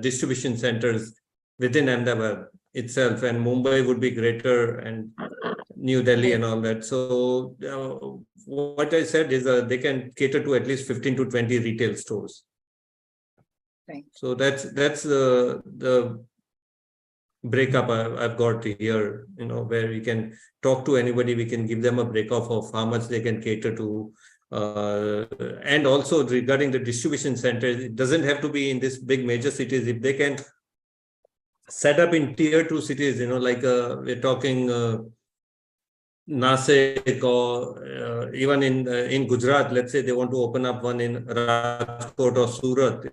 distribution centers within Ahmedabad itself, and Mumbai would be greater, and New Delhi and all that. So what I said is they can cater to at least 15 to 20 retail stores. Right. So that's the breakup I've got here, where we can talk to anybody, we can give them a breakup of how much they can cater to. And also regarding the distribution centers, it doesn't have to be in this big major cities. If they can set up in tier 2 cities, like we're talking Nasik, or even in Gujarat, let's say they want to open up one in Rajkot or Surat,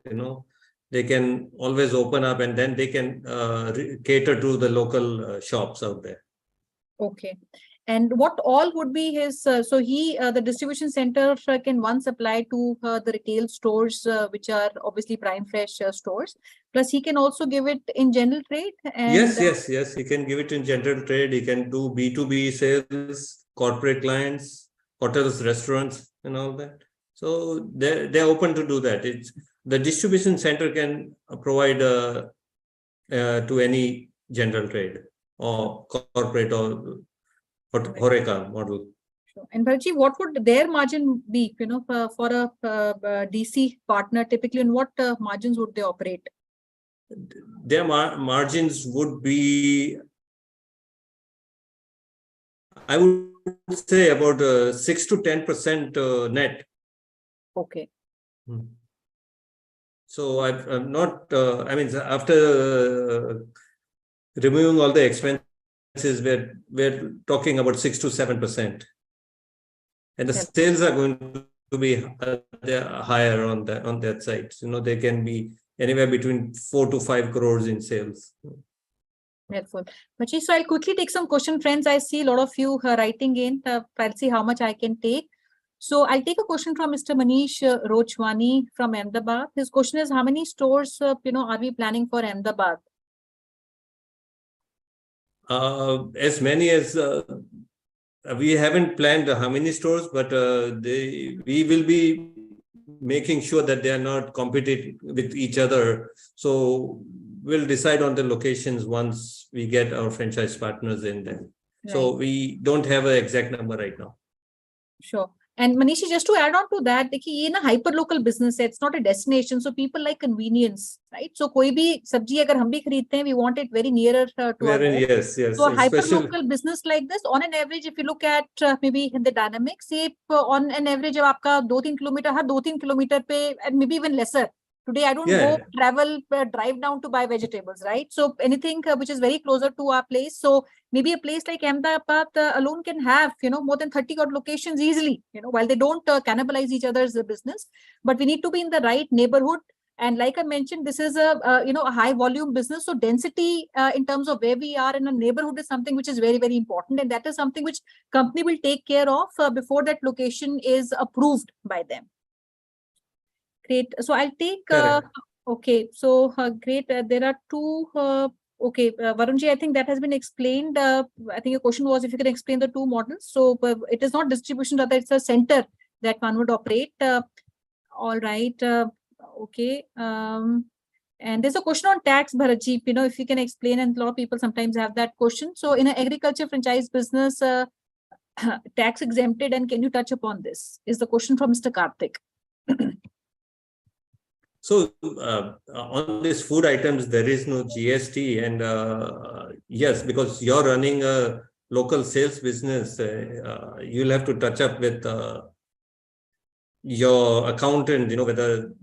they can always open up, and then they can cater to the local shops out there. Okay. And what all would be his, the distribution center can one supply to the retail stores, which are obviously Prime Fresh stores. Plus he can also give it in general trade. And yes. He can give it in general trade. He can do B2B sales, corporate clients, hotels, restaurants, and all that. So they're open to do that. The distribution center can provide to any general trade or corporate or HoReCA model. Sure. And Bharatji, what would their margin be, for a DC partner typically, and what margins would they operate? Their margins would be, I would say, about 6 to 10% net. Okay. So I'm not, after removing all the expenses, we're talking about 6 to 7%. And the sales are going to be higher on that side. They can be anywhere between 4 to 5 crores in sales. Helpful. Bharatji, so I'll quickly take some question, friends. I see a lot of you writing in. I'll see how much I can take. So I'll take a question from Mr. Manish Rochwani from Ahmedabad. His question is, how many stores, are we planning for Ahmedabad? As many as we haven't planned how many stores, but we will be making sure that they are not competing with each other. So we'll decide on the locations once we get our franchise partners in there. Right. So we don't have an exact number right now. Sure. And Manishi, just to add on to that, in a hyper local business, it's not a destination, so people like convenience, right? So koi bhi sabji agar hum bhi khareedte hain, we want it very nearer to our home. Yes. So a hyper local business like this, on an average, if you look at maybe the dynamics, on an average, jab aapka 2-3 kilometer, har 2-3 kilometer pe, and maybe even lesser. Today, I don't go drive down to buy vegetables, right? So anything which is very closer to our place. So maybe a place like Ahmedabad alone can have, more than 30 odd locations easily, while they don't cannibalize each other's business. But we need to be in the right neighborhood. And like I mentioned, this is a high volume business. So density in terms of where we are in a neighborhood is something which is very, very important. And that is something which company will take care of before that location is approved by them. Great. So I'll take, okay. So great. There are two, okay. Varunji, I think that has been explained. I think your question was if you can explain the two models. So it is not distribution, rather it's a center that one would operate. All right. Okay. And there's a question on tax, Bharatji, if you can explain, and a lot of people sometimes have that question. So in an agriculture franchise business, tax exempted, and can you touch upon this? Is the question from Mr. Karthik. So on these food items, there is no GST, and yes, because you're running a local sales business, you'll have to touch up with your accountant, whether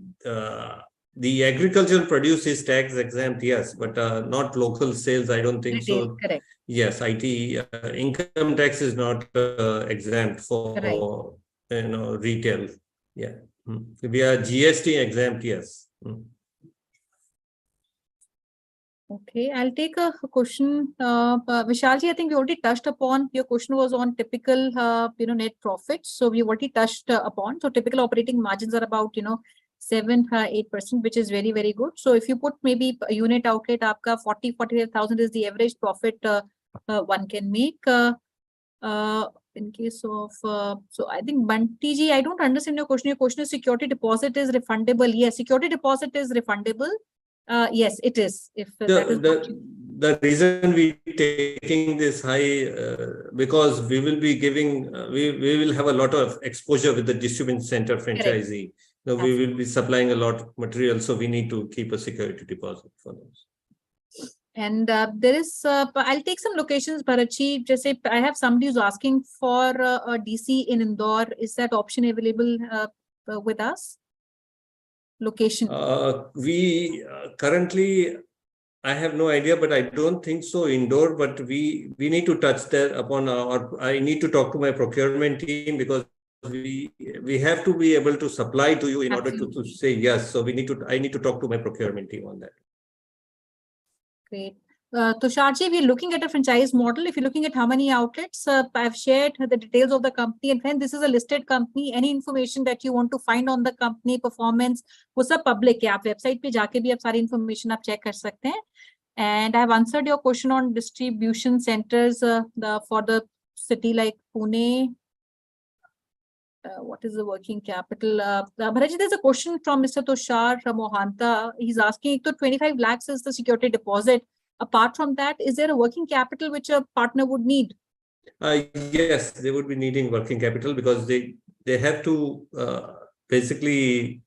the agricultural produce is tax exempt, yes, but not local sales, I don't think so. Correct. Yes, IT income tax is not exempt for retail. Yeah. We are GST exempt, yes. Okay, I'll take a question. Vishalji, I think we already touched upon, your question was on typical, net profits. So we already touched upon. So typical operating margins are about, 7-8%, which is very, very good. So if you put maybe a unit outlet, aapka 45,000 is the average profit one can make. In case of, so I think Bunty ji, I don't understand your question. Your question is security deposit is refundable. Yes, security deposit is refundable. Yes, it is. If that is The reason we taking this high because we will be giving we will have a lot of exposure with the distribution center franchisee. So we will be supplying a lot of material, so we need to keep a security deposit for those. And there is, I'll take some locations, Bharatji. Just say I have somebody who's asking for a DC in Indore. Is that option available with us? Location. We currently, I have no idea, but I don't think so indoor, but we need to touch that upon our, I need to talk to my procurement team because we have to be able to supply to you in order to say yes. So I need to talk to my procurement team on that. Great. Tusharji, we're looking at a franchise model. If you're looking at how many outlets, I've shared the details of the company. And when this is a listed company, any information that you want to find on the company performance, वो सब public है. आप website पे जाके भी आप सारी information आप check कर सकते हैं. And I've answered your question on distribution centers for the city like Pune. What is the working capital? Bharatji, there's a question from Mr. Tushar Mohanta. He's asking, so 25 lakhs is the security deposit. Apart from that, is there a working capital which a partner would need? Yes, they would be needing working capital because they have to basically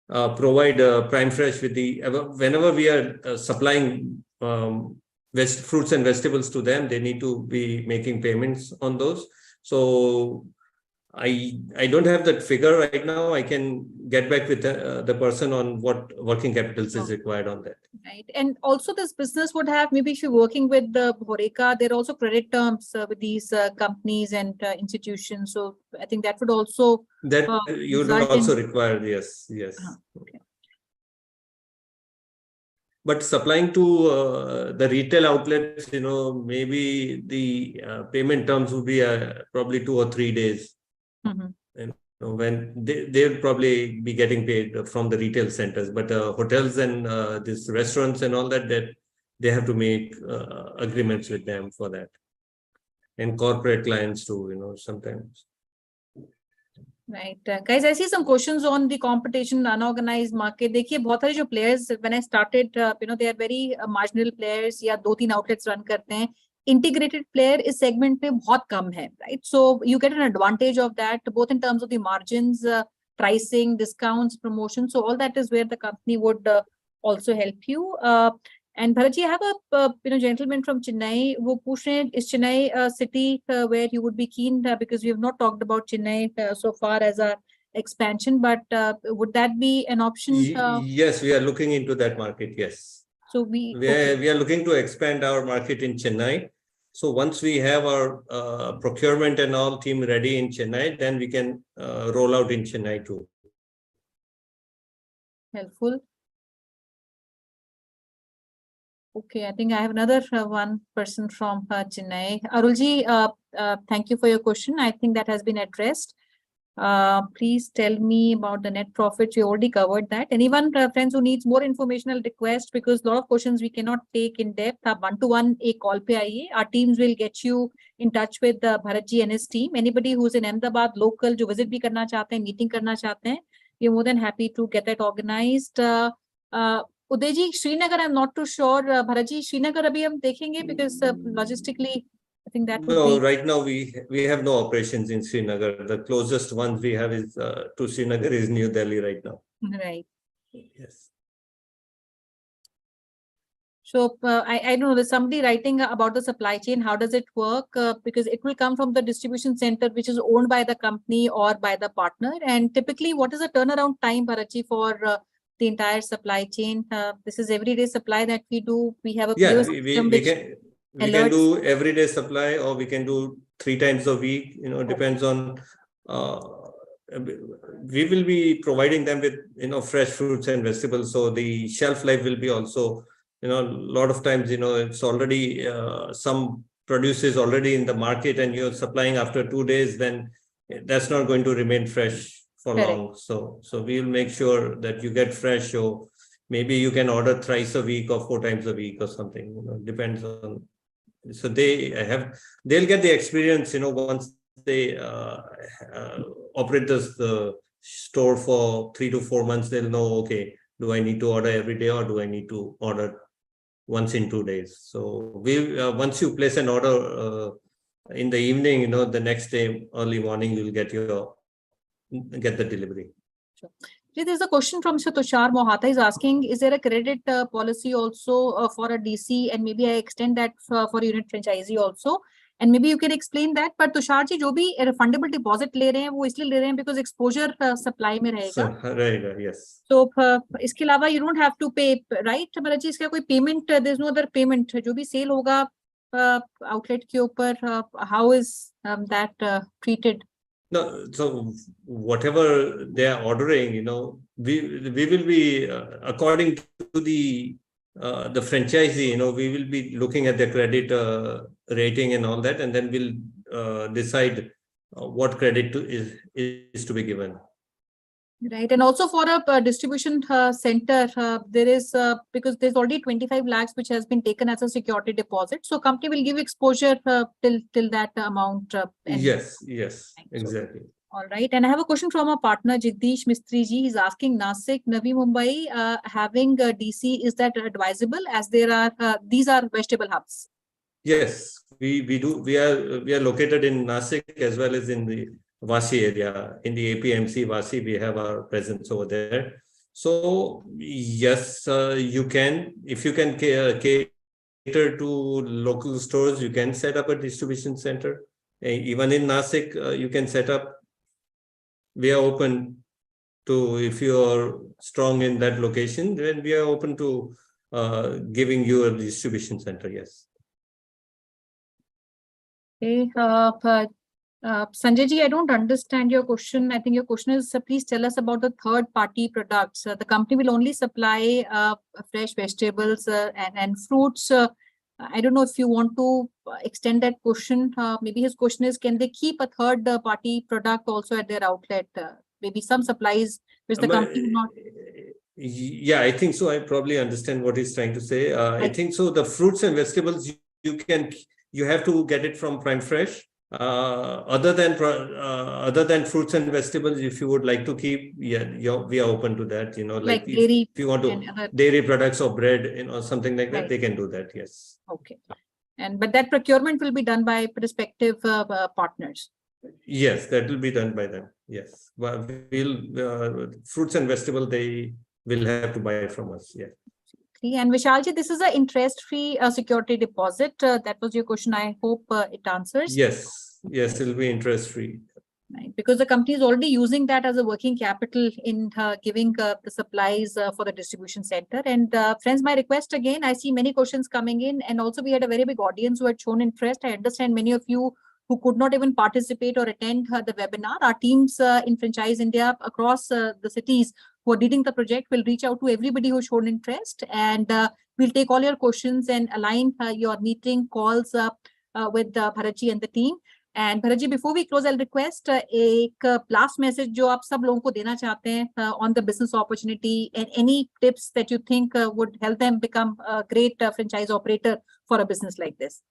provide Prime Fresh with the, whenever we are supplying fruits and vegetables to them, they need to be making payments on those. So I don't have that figure right now. I can get back with the person on what working capitals is required on that. Right. And also this business would have, maybe if you're working with the HoReCA, there are also credit terms with these companies and institutions. So I think that would also... That you would also require, yes. Okay. But supplying to the retail outlets, maybe the payment terms would be probably 2 or 3 days. And when they'll probably be getting paid from the retail centers, but hotels and these restaurants and all that they have to make agreements with them for that, and corporate clients too, sometimes. Right. Guys, I see some questions on the competition, unorganized market. देखिए बहुत सारे जो players, when I started, they are very marginal players या 2-3 outlets run करते हैं. Integrated player इस segment में बहुत कम है, right? So you get an advantage of that, both in terms of the margins, pricing, discounts, promotions. So all that is where the company would also help you. And Bharatji, I have a gentleman from Chennai. वो पूछ रहे हैं, is Chennai a city where you would be keen, because we have not talked about Chennai so far as a expansion, but would that be an option? Yes, we are looking into that market. Yes. So we are looking to expand our market in Chennai. So once we have our procurement and all team ready in Chennai, then we can roll out in Chennai too. Helpful. Okay, I think I have another one person from Chennai. Arulji, thank you for your question. I think that has been addressed. Please tell me about the net profits. We already covered that. Anyone, friends, who needs more information, I'll request, because a lot of questions we cannot take in depth. One-to-one a call pe aiye. Our teams will get you in touch with Bharatji and his team. Anybody who's in Ahmedabad local, jo visit bhi karna chahte hain, meeting karna chahte hain, we're more than happy to get that organized. Udayji, Srinagar, I'm not too sure. Bharatji, Srinagar abhi hum dekhenge because logistically, I think that would be... right now we have no operations in Srinagar. The closest one we have is to Srinagar is New Delhi right now. Right. Yes. So I don't know, there's somebody writing about the supply chain. How does it work? Because it will come from the distribution center, which is owned by the company or by the partner. And typically, what is the turnaround time, Bharatji, for the entire supply chain? This is everyday supply that we do. We have a we can do everyday supply, or we can do 3 times a week. Depends on. We will be providing them with fresh fruits and vegetables, so the shelf life will be also a lot of times, it's already some produce is already in the market and you're supplying after 2 days, then that's not going to remain fresh for Correct. long. So we'll make sure that you get fresh, or maybe you can order thrice a week or 4 times a week or something, depends on. So they'll get the experience, once they operate the store for 3 to 4 months, they'll know, okay, do I need to order every day or do I need to order once in 2 days? So once you place an order in the evening, the next day, early morning, you'll get the delivery. Sure. There's a question from Mr. Tushar Mohata. He's asking, is there a credit policy also for a DC? And maybe I extend that for unit franchisee also. And maybe you can explain that. But Tushar ji, जो भी refundable deposit ले रहे हैं, वो इसलिए ले रहे हैं because exposure supply में रहेगा. So, right, yes. So इसके अलावा you don't have to pay, right? Bharat ji, इसका कोई payment, there's no other payment. जो भी sale होगा outlet के ऊपर, how is that treated? No, so whatever they are ordering, we will be according to the franchisee, we will be looking at the credit rating and all that, and then we'll decide what credit is to be given. Right, and also for a distribution center, there is because there's already 25 lakhs which has been taken as a security deposit. So company will give exposure till that amount. Yes, exactly. All right, and I have a question from our partner Jagdish Mistry ji. He's asking, Nasik, Navi Mumbai having a DC, is that advisable, as there are these are vegetable hubs? Yes, we do. We are located in Nasik as well as in the Vasi area. In the APMC Vasi, we have our presence over there. So yes, you can, if you can cater to local stores, you can set up a distribution center. Even in Nasik, you can set up. We are open to, if you are strong in that location, then we are open to giving you a distribution center. Yes. Okay. Sanjay ji, I don't understand your question. I think your question is, please tell us about the third-party products. The company will only supply fresh vegetables and fruits. I don't know if you want to extend that question. Maybe his question is, can they keep a third-party product also at their outlet? Maybe some supplies which the company will not. Yeah, I think so. I probably understand what he's trying to say. I think so. The fruits and vegetables, you have to get it from Prime Fresh. Other than fruits and vegetables, if you would like to keep, we are open to that. Like dairy, if you want to dairy products or bread, something like that, they can do that. Yes. Okay. But that procurement will be done by prospective partners. Yes, that will be done by them. Yes, but fruits and vegetables, they will have to buy it from us. Yeah. And Vishalji, this is an interest-free security deposit. That was your question. I hope it answers. Yes, it will be interest-free. Right, because the company is already using that as a working capital in giving the supplies for the distribution center. And friends, my request again, I see many questions coming in, and also we had a very big audience who had shown interest. I understand many of you who could not even participate or attend the webinar. Our teams in Franchise India across the cities who are leading the project will reach out to everybody who showed interest, and we'll take all your questions and align your meeting calls with Bharatji and the team. And Bharatji, before we close, I'll request a last message जो आप सब लोगों को देना चाहते हैं on the business opportunity, and any tips that you think would help them become a great franchise operator for a business like this.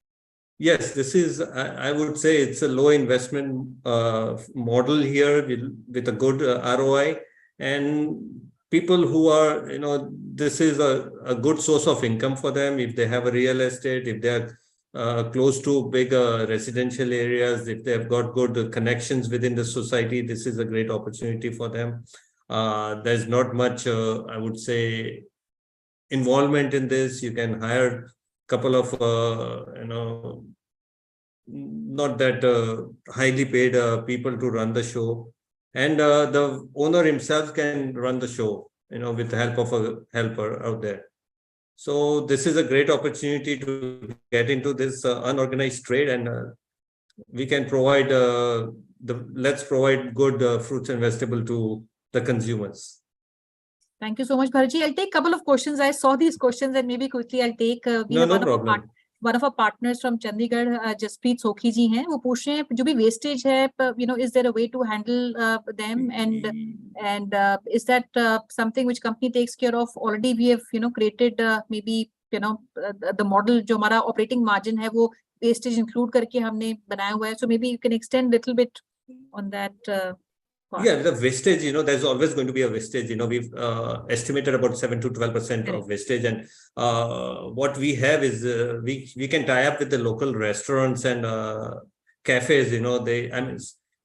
Yes, this is, I would say it's a low investment model here with a good ROI, and people who are, this is a good source of income for them. If they have a real estate, if they are close to big residential areas, if they have got good connections within the society, this is a great opportunity for them. There's not much, I would say, involvement in this. You can hire couple of not that highly paid people to run the show, and the owner himself can run the show with the help of a helper out there. So this is a great opportunity to get into this unorganized trade, and we can provide let's provide good fruits and vegetables to the consumers. Thank you so much, Bharatji. I'll take a couple of questions. I saw these questions and maybe quickly I'll take. We have No problem. one of our partners from Chandigarh, Jaspreet Sokhi ji हैं. वो पूछ रहे हैं जो भी wastage है, is there a way to handle them, and is that something which company takes care of? Already we have created maybe the model जो हमारा operating margin है वो wastage include करके हमने बनाया हुआ है. So maybe you can extend a little bit on that. Yeah, the wastage, there's always going to be a wastage. We've estimated about 7 to 12% of wastage. And what we have is we can tie up with the local restaurants and cafes,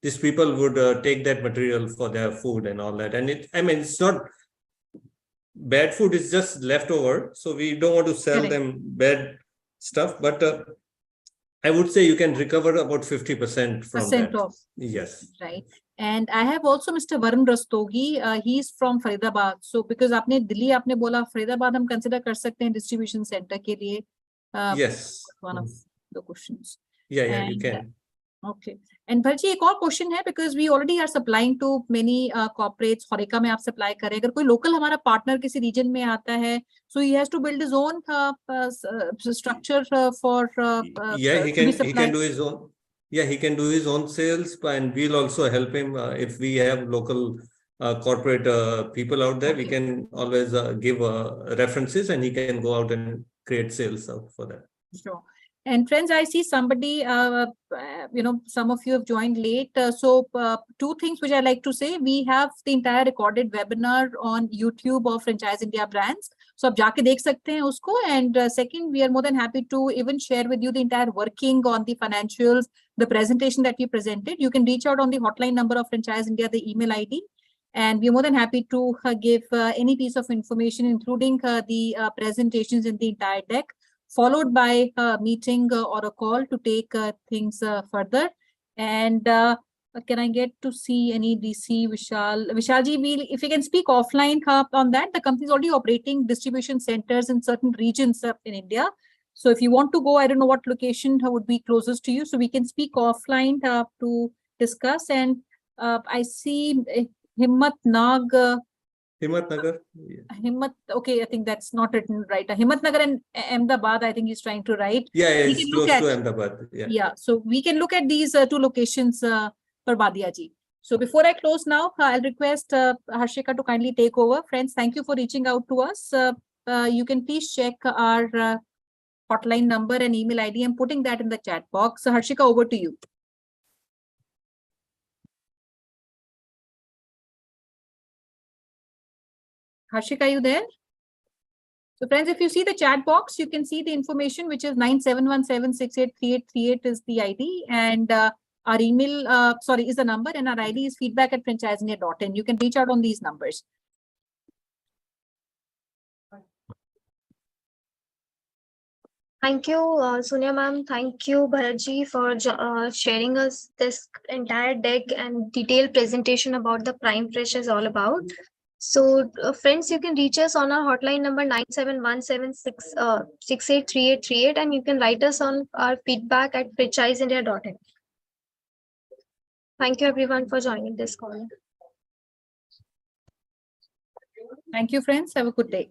these people would take that material for their food and all that. And it's not bad food, it's just leftover. So we don't want to sell them bad stuff, but I would say you can recover about 50% from that. Yes. Right. And I have also Mr. Varun Rastogi. He's from Faridabad. So because आपने दिल्ली आपने बोला Faridabad हम consider कर सकते हैं distribution center के लिए. Yes. One of the questions. Yeah, you can. Okay. And Bharji, एक और question है, because we already are supplying to many corporates. HoReCA में आप supply करें. अगर कोई local हमारा partner किसी region में आता है, so he has to build his own structure for. Yeah, he can do his own. Yeah, he can do his own sales, and we'll also help him if we have local corporate people out there. We can always give references, and he can go out and create sales out for that. Sure. And friends, I see somebody, some of you have joined late. So two things which I like to say. We have the entire recorded webinar on YouTube of Franchise India Brands. So आप जाके देख सकते हैं उसको. And second, we are more than happy to even share with you the entire working on the financials, the presentation that we presented. You can reach out on the hotline number of Franchise India, the email ID. And we're more than happy to give any piece of information, including the presentations in the entire deck, followed by a meeting or a call to take things further. And can I get to see any DC Vishal? Vishalji, if you can speak offline on that, the company is already operating distribution centers in certain regions in India. So if you want to go, I don't know what location would be closest to you. So we can speak offline to discuss. And I see Himmat Nag. Himmat Nagar. Himmat, okay, I think that's not written right. Himmat Nagar and Ahmedabad, I think he's trying to write. Yeah, it's close to Ahmedabad. Yeah, so we can look at these two locations for Badia ji. So before I close now, I'll request HoReCA to kindly take over. Friends, thank you for reaching out to us. You can please check our hotline number and email ID. I'm putting that in the chat box. So HoReCA, over to you. HoReCA, are you there? So friends, if you see the chat box, you can see the information, which is 9717683838 is the ID, and our email, is the number, and our ID is feedback@franchiseindia.in. You can reach out on these numbers. Thank you, Sonia ma'am. Thank you, Bharatji, for sharing us this entire deck and detailed presentation about the Prime Fresh is all about. So friends, you can reach us on our hotline number 9717683838, and you can write us on our feedback@franchiseindia.in. Thank you everyone for joining this call. Thank you, friends. Have a good day.